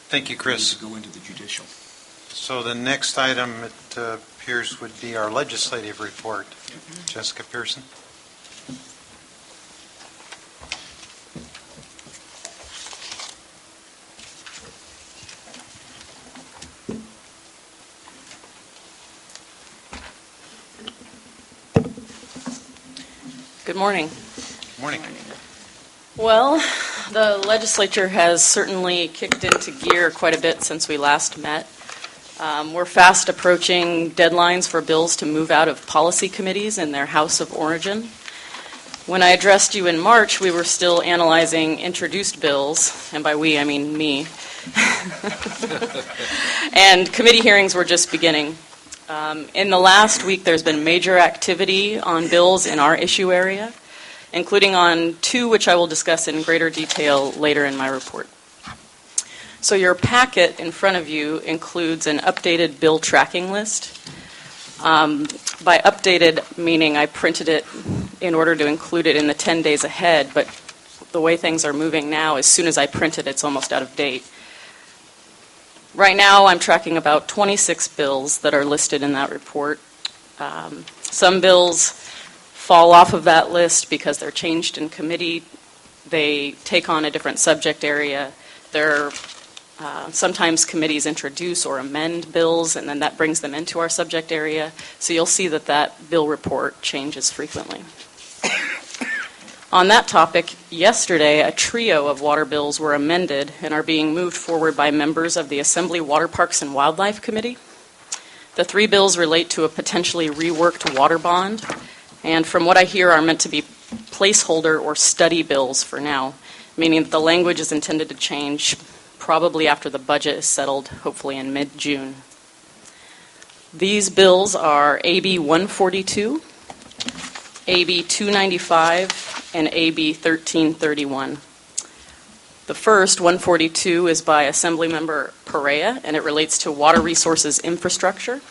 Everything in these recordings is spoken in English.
Thank you, Chris. To go into the judicial. So the next item, it appears, would be our legislative report. Jessica Pearson. Good morning. Good morning. Well, the legislature has certainly kicked into gear quite a bit since we last met. We're fast approaching deadlines for bills to move out of policy committees in their House of Origin. When I addressed you in March, we were still analyzing introduced bills, and by we, I mean me. And committee hearings were just beginning. In the last week, there's been major activity on bills in our issue area, including on two which I will discuss in greater detail later in my report. So your packet in front of you includes an updated bill tracking list. By updated, meaning I printed it in order to include it in the 10 days ahead, but the way things are moving now, as soon as I print it, it's almost out of date. Right now, I'm tracking about 26 bills that are listed in that report. Some bills fall off of that list because they're changed in committee. They take on a different subject area. Sometimes committees introduce or amend bills, and then that brings them into our subject area. So you'll see that bill report changes frequently. On that topic, yesterday, a trio of water bills were amended and are being moved forward by members of the Assembly Water Parks and Wildlife Committee. The three bills relate to a potentially reworked water bond, and from what I hear are meant to be placeholder or study bills for now, meaning that the language is intended to change probably after the budget is settled, hopefully in mid-June. These bills are AB 142, AB 295, and AB 1331. The first, 142, is by Assemblymember Perea, and it relates to water resources infrastructure.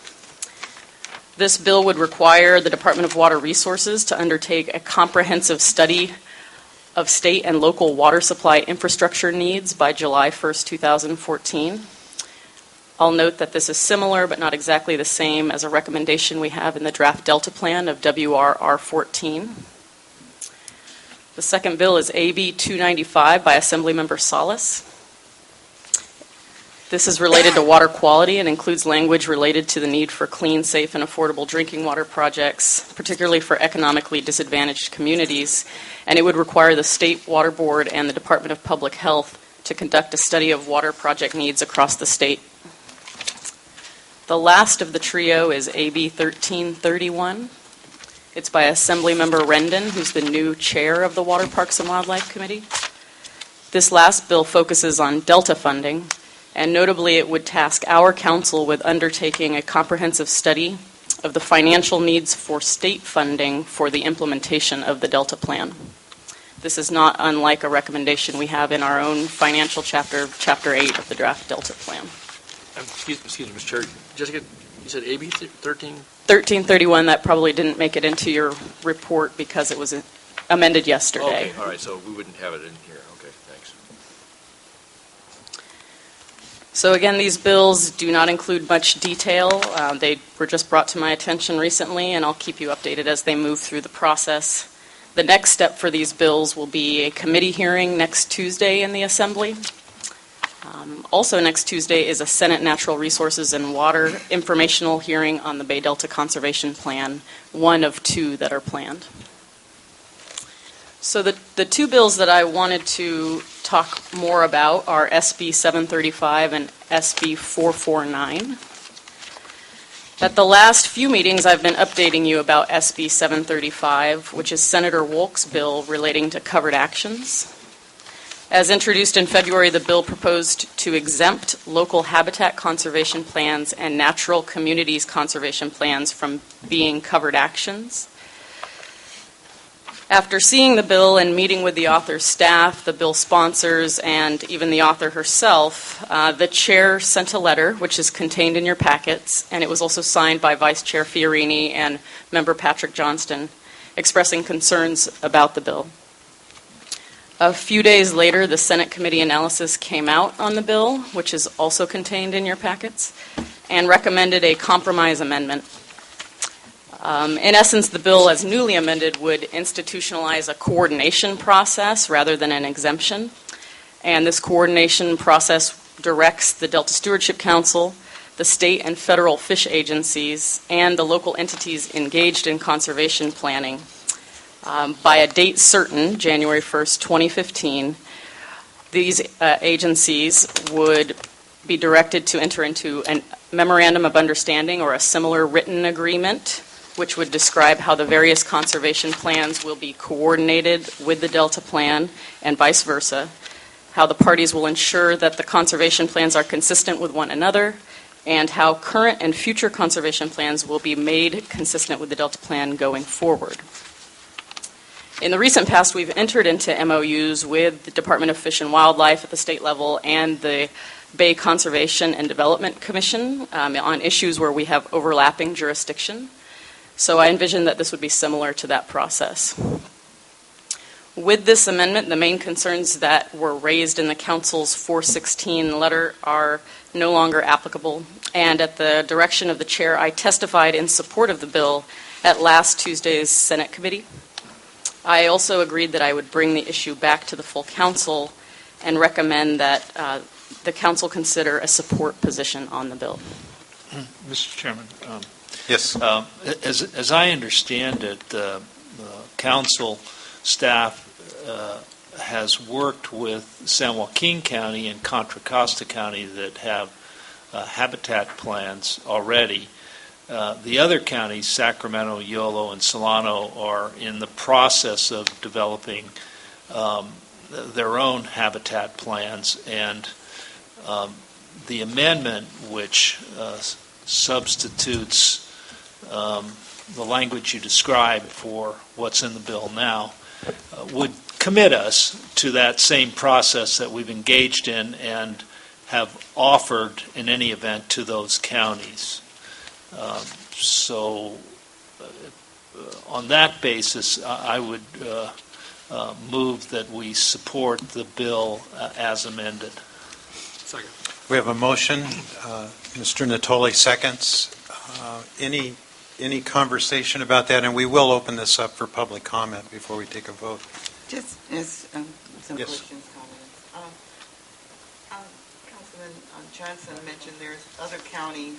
This bill would require the Department of Water Resources to undertake a comprehensive study of state and local water supply infrastructure needs by July 1st, 2014. I'll note that this is similar but not exactly the same as a recommendation we have in the draft Delta Plan of WRR 14. The second bill is AB 295 by Assemblymember Salas. This is related to water quality and includes language related to the need for clean, safe, and affordable drinking water projects, particularly for economically disadvantaged communities, and it would require the State Water Board and the Department of Public Health to conduct a study of water project needs across the state. The last of the trio is AB 1331. It's by Assemblymember Rendon, who's the new chair of the Water Parks and Wildlife Committee. This last bill focuses on Delta funding, and notably it would task our council with undertaking a comprehensive study of the financial needs for state funding for the implementation of the Delta Plan. This is not unlike a recommendation we have in our own financial chapter, Chapter 8 of the draft Delta Plan. Excuse me, Mr. Chair. Jessica, you said AB 13? 1331, that probably didn't make it into your report because it was amended yesterday. Okay, all right, so we wouldn't have it in here. Okay, thanks. So again, these bills do not include much detail. They were just brought to my attention recently, and I'll keep you updated as they move through the process. The next step for these bills will be a committee hearing next Tuesday in the Assembly. Also next Tuesday is a Senate Natural Resources and Water informational hearing on the Bay Delta Conservation Plan, one of two that are planned. So the two bills that I wanted to talk more about are SB 735 and SB 449. At the last few meetings, I've been updating you about SB 735, which is Senator Wolk's bill relating to covered actions. As introduced in February, the bill proposed to exempt local habitat conservation plans and natural communities conservation plans from being covered actions. After seeing the bill and meeting with the author's staff, the bill sponsors, and even the author herself, the chair sent a letter, which is contained in your packets, and it was also signed by Vice Chair Fiorini and Member Patrick Johnston, expressing concerns about the bill. A few days later, the Senate committee analysis came out on the bill, which is also contained in your packets, and recommended a compromise amendment. In essence, the bill as newly amended would institutionalize a coordination process rather than an exemption. And this coordination process directs the Delta Stewardship Council, the state and federal fish agencies, and the local entities engaged in conservation planning by a date certain, January 1st, 2015. These agencies would be directed to enter into a memorandum of understanding or a similar written agreement, which would describe how the various conservation plans will be coordinated with the Delta Plan and vice versa, how the parties will ensure that the conservation plans are consistent with one another, and how current and future conservation plans will be made consistent with the Delta Plan going forward. In the recent past, we've entered into MOUs with the Department of Fish and Wildlife at the state level and the Bay Conservation and Development Commission on issues where we have overlapping jurisdiction. So I envision that this would be similar to that process. With this amendment, the main concerns that were raised in the Council's 416 letter are no longer applicable. And at the direction of the Chair, I testified in support of the bill at last Tuesday's Senate committee. I also agreed that I would bring the issue back to the full Council and recommend that the Council consider a support position on the bill. Mr. Chairman. Yes. As I understand it, the Council staff has worked with San Joaquin County and Contra Costa County that have habitat plans already. The other counties, Sacramento, Yolo, and Solano, are in the process of developing their own habitat plans, and the amendment, which substitutes the language you described for what's in the bill now, would commit us to that same process that we've engaged in and have offered in any event to those counties. So on that basis, I would move that we support the bill as amended. Second. We have a motion. Mr. Natoli seconds. Any conversation about that? And we will open this up for public comment before we take a vote. Just some Yes. questions, comments. Councilman Johnson mentioned there's other counties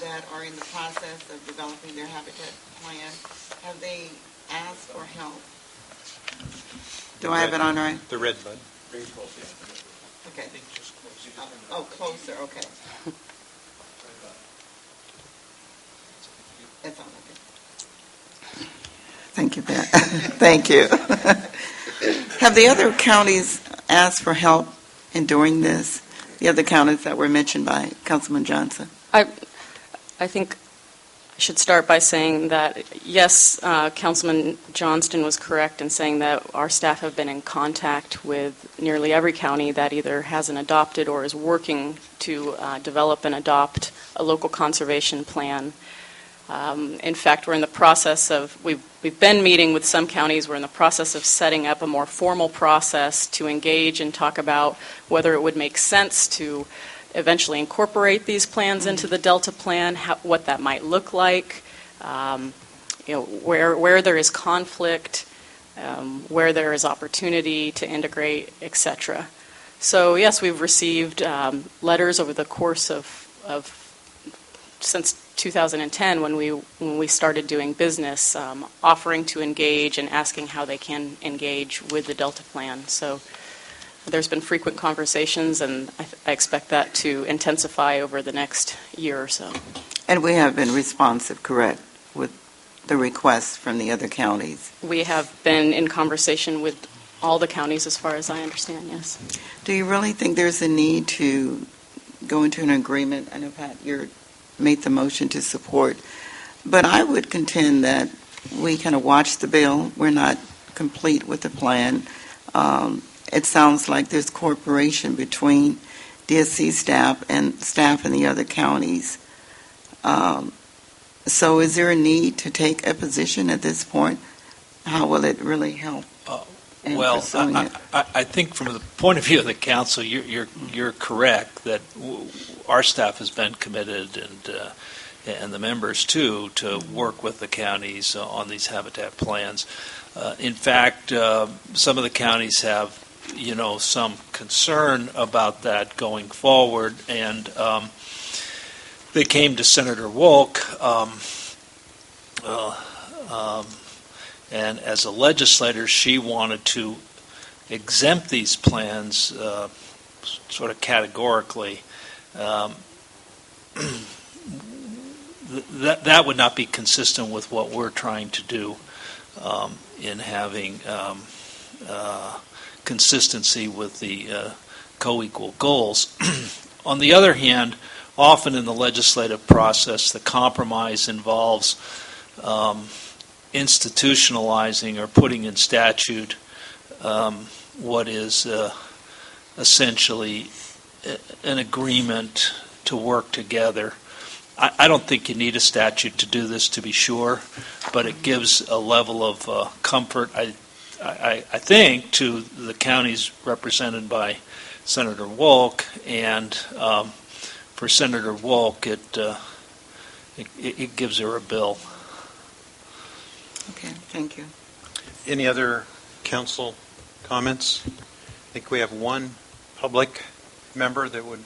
that are in the process of developing their habitat plan. Have they asked for help? Do I have it on right? The red bud. Okay. Oh, closer, okay. It's on, okay. Thank you, Pat. Thank you. Have the other counties asked for help in doing this? The other counties that were mentioned by Councilman Johnson? I think I should start by saying that, yes, Councilman Johnston was correct in saying that our staff have been in contact with nearly every county that either hasn't adopted or is working to develop and adopt a local conservation plan. In fact, we're in the process of, we've been meeting with some counties. We're in the process of setting up a more formal process to engage and talk about whether it would make sense to eventually incorporate these plans into the Delta Plan, what that might look like, where there is conflict, where there is opportunity to integrate, etc. So yes, we've received letters over the course of since 2010 when we started doing business, offering to engage and asking how they can engage with the Delta Plan. So there's been frequent conversations, and I expect that to intensify over the next year or so. And we have been responsive, correct, with the requests from the other counties? We have been in conversation with all the counties as far as I understand, yes. Do you really think there's a need to go into an agreement? I know, Pat, you made the motion to support, but I would contend that we kind of watch the bill. We're not complete with the plan. It sounds like there's cooperation between DSC staff and the other counties. So is there a need to take a position at this point? How will it really help? and Well, pursuing it. I think from the point of view of the council, you're correct that our staff has been committed, and the members too, to work with the counties on these habitat plans. In fact, some of the counties have, some concern about that going forward, and they came to Senator Wolk, and as a legislator, she wanted to exempt these plans sort of categorically. That would not be consistent with what we're trying to do in having consistency with the co-equal goals. On the other hand, often in the legislative process, the compromise involves institutionalizing or putting in statute what is essentially an agreement to work together. I don't think you need a statute to do this, to be sure, but it gives a level of comfort, I think, to the counties represented by Senator Wolk, and for Senator Wolk, it gives her a bill. Okay, thank you. Any other council comments? I think we have one public member that would